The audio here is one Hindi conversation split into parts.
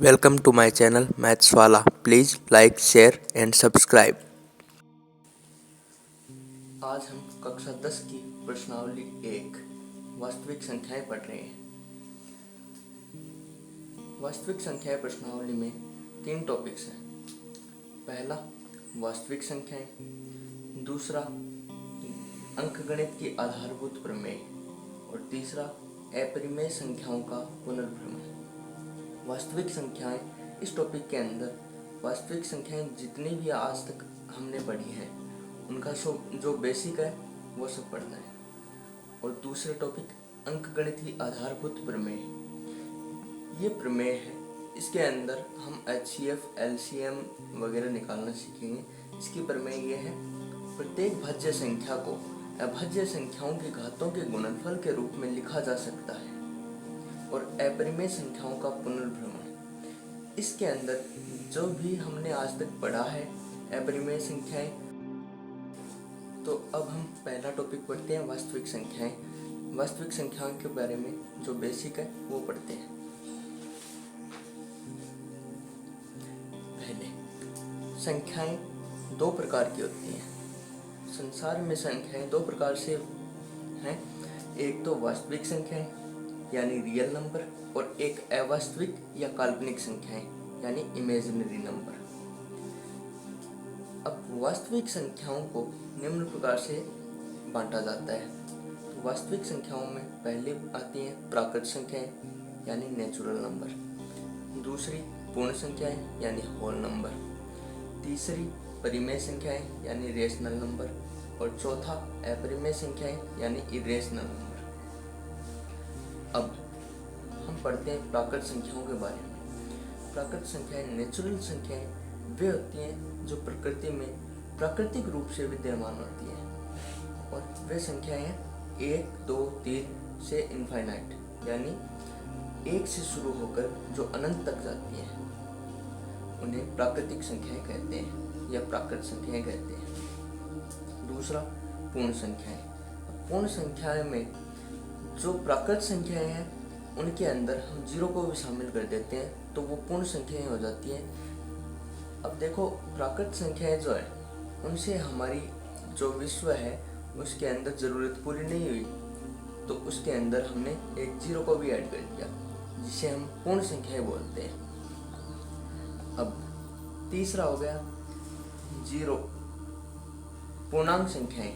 Welcome to my channel Maths Wala. Please like, share and subscribe. आज हम कक्षा 10 की प्रश्नावली 1 वास्तविक संख्याएं पढ़ रहे हैं। वास्तविक संख्याएं प्रश्नावली में 3 टॉपिक्स हैं। पहला वास्तविक संख्याएं, दूसरा अंकगणित की आधारभूत प्रमेय और तीसरा अपरिमेय संख्याओं का पुनर्भ्रमण। वास्तविक संख्याएं, इस टॉपिक के अंदर वास्तविक संख्याएं जितनी भी आज तक हमने पढ़ी हैं उनका जो बेसिक है वो सब पढ़ना है। और दूसरा टॉपिक अंकगणित की आधारभूत प्रमेय। ये प्रमेय है, इसके अंदर हम HCF, LCM वगैरह निकालना सीखेंगे। इसकी प्रमेय ये है, प्रत्येक भाज्य संख्या को अभाज्य संख्याओं की घातों के गुणनफल के रूप में लिखा जा सकता है। और अपरिमेय संख्याओं का पुनर्भ्रमण, इसके अंदर जो भी हमने आज तक पढ़ा है अपरिमेय संख्याएं। तो अब हम पहला टॉपिक पढ़ते हैं, वास्तविक संख्याएं। वास्तविक संख्याओं के बारे में जो बेसिक है वो पढ़ते हैं। पहले, संख्याएं दो प्रकार की होती हैं। संसार में संख्याएं दो प्रकार से हैं। एक तो वास्तविक संख्याएं यानी रियल नंबर, और एक अवास्तविक या काल्पनिक संख्याएं यानी इमेजिनरी नंबर। अब वास्तविक संख्याओं को निम्न प्रकार से बांटा जाता है। तो वास्तविक संख्याओं में पहले आती हैं प्राकृत संख्याएं यानी नेचुरल नंबर, दूसरी पूर्ण संख्याएं यानी होल नंबर, तीसरी परिमेय संख्याएं यानी रेशनल नंबर, और चौथा अपरिमेय संख्याएं यानी इरेशनल नंबर। अब हम पढ़ते हैं प्राकृत संख्याओं के बारे में। प्राकृत संख्याएं, नेचुरल संख्याएं वे होती हैं जो प्रकृति में प्राकृतिक रूप से विद्यमान होती हैं। और वे संख्याएं हैं 1, 2, 3 से इनफाइनाइट, यानी 1 से शुरू होकर जो अनंत तक जाती हैं उन्हें प्राकृतिक संख्याएं कहते हैं या प्राकृत संख्याएं कहते हैं। दूसरा पूर्ण संख्याएं। पूर्ण संख्याएं में जो प्राकृत संख्याएं हैं उनके अंदर हम 0 को भी शामिल कर देते हैं तो वो पूर्ण संख्याएं हो जाती हैं। अब देखो, प्राकृत संख्याएं जो है उनसे हमारी जो विश्व है उसके अंदर ज़रूरत पूरी नहीं हुई, तो उसके अंदर हमने एक 0 को भी ऐड कर दिया, जिसे हम पूर्ण संख्याएं बोलते हैं। अब तीसरा हो गया 0 पूर्णांक संख्याएं।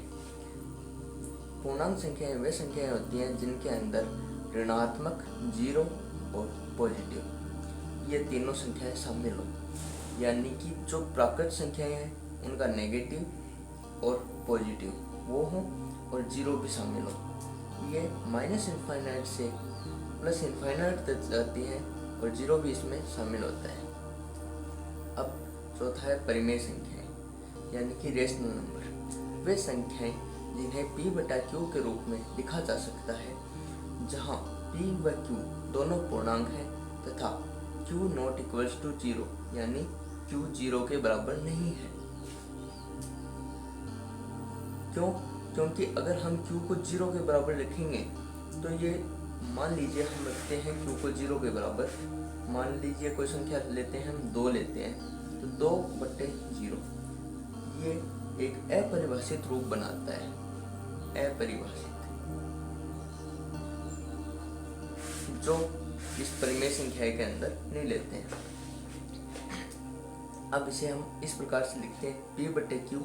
पूर्णांक संख्याएं वे संख्याएं होती हैं जिनके अंदर ऋणात्मक, 0 और पॉजिटिव ये तीनों संख्याएं शामिल हो, यानी कि जो प्राकृत संख्याएं हैं उनका नेगेटिव और पॉजिटिव वो हो और 0 भी शामिल हो। ये -इनफाइनाइट से +इनफाइनाइट तक जाती हैं और 0 भी इसमें शामिल होता है। अब चौथा है परिमेय संख्याएं यानी कि रेशनल नंबर। वे संख्याएं जिन्हें P/Q के रूप में लिखा जा सकता है, जहां P व Q दोनों पूर्णांक हैं तथा Q नॉट इक्वल्स टू 0 यानी Q 0 के बराबर नहीं है। क्यों? क्योंकि अगर हम Q को 0 के बराबर लिखेंगे तो ये मान लीजिए हम रखते हैं Q को 0 के बराबर, मान लीजिए कोई संख्या लेते हैं, हम 2 लेते हैं, तो 2/0 ये एक अपरिभाषित रूप बनाता है। अपरिभाषित, जो इस परिमेय संख्या के अंदर नहीं लेते हैं। अब इसे हम इस प्रकार से लिखते हैं, P/Q,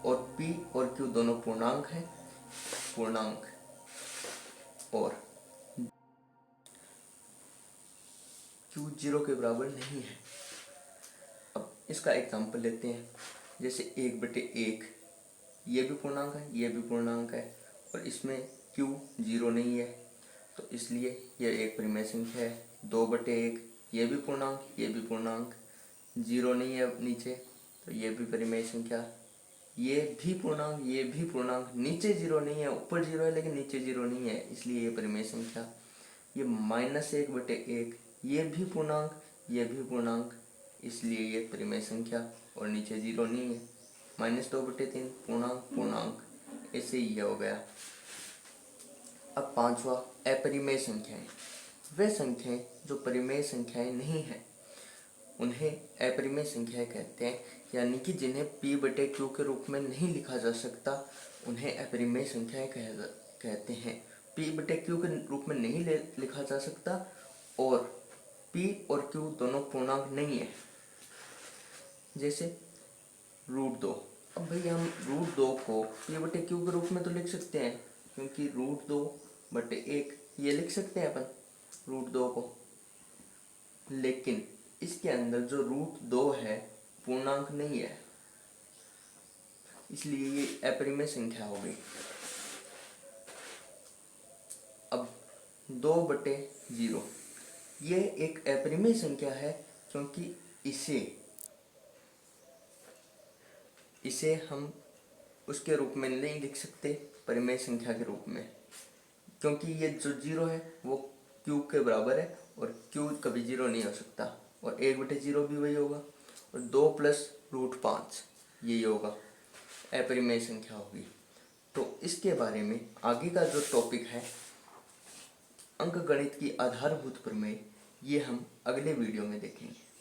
और P और Q दोनों पूर्णांक हैं, पूर्णांक, और Q 0 के बराबर नहीं है। अब इसका एग्जाम्पल लेते हैं, जैसे 1/1 ये भी पूर्णांक है, ये भी पूर्णांक है, और इसमें Q 0 नहीं है, तो इसलिए यह एक परिमेय संख्या है। 2/1 ये भी पूर्णांक, ये भी पूर्णांक, 0 नहीं है नीचे, तो ये भी परिमेय संख्या। ये भी पूर्णांक, ये भी पूर्णांक, नीचे 0 नहीं है, ऊपर 0 है लेकिन नीचे 0 नहीं है, इसलिए ये परिमेय संख्या। ये -1/1 ये भी पूर्णांक, ये भी पूर्णांक, इसलिए ये परिमेय संख्या, और नीचे 0 नहीं है। -2/3 पूर्णांक, पूर्णांक, ऐसे ही हो गया। अब पांचवा अपरिमेय संख्याएं। वे संख्याएं जो परिमेय संख्याएं नहीं हैं उन्हें अपरिमेय संख्याएं कहते हैं, यानी कि जिन्हें p बटे q के रूप में नहीं लिखा जा सकता उन्हें अपरिमेय संख्याएं कहते हैं। p बटे q के रूप में नहीं लिखा जा सकता और p और q दोनों पूर्णांक नहीं है। जैसे √2। अब भाई हम √2 को p बटे q के रूप में तो लिख सकते हैं, क्योंकि √2 बटे 1 ये लिख सकते हैं अपन √2 को, लेकिन इसके अंदर जो √2 है पूर्णांक नहीं है, इसलिए ये अपरिमेय संख्या हो गई। अब 2/0 ये एक अपरिमेय संख्या है, क्योंकि इसे हम उसके रूप में नहीं लिख सकते परिमेय संख्या के रूप में, क्योंकि ये जो 0 है वो q के बराबर है और q कभी 0 नहीं हो सकता, और 1/0 भी वही होगा, और 2 + √5 यही होगा, अपरिमेय संख्या होगी। तो इसके बारे में आगे का जो टॉपिक है अंकगणित की आधारभूत प्रमेय, ये हम अगले वीडियो में देखेंगे।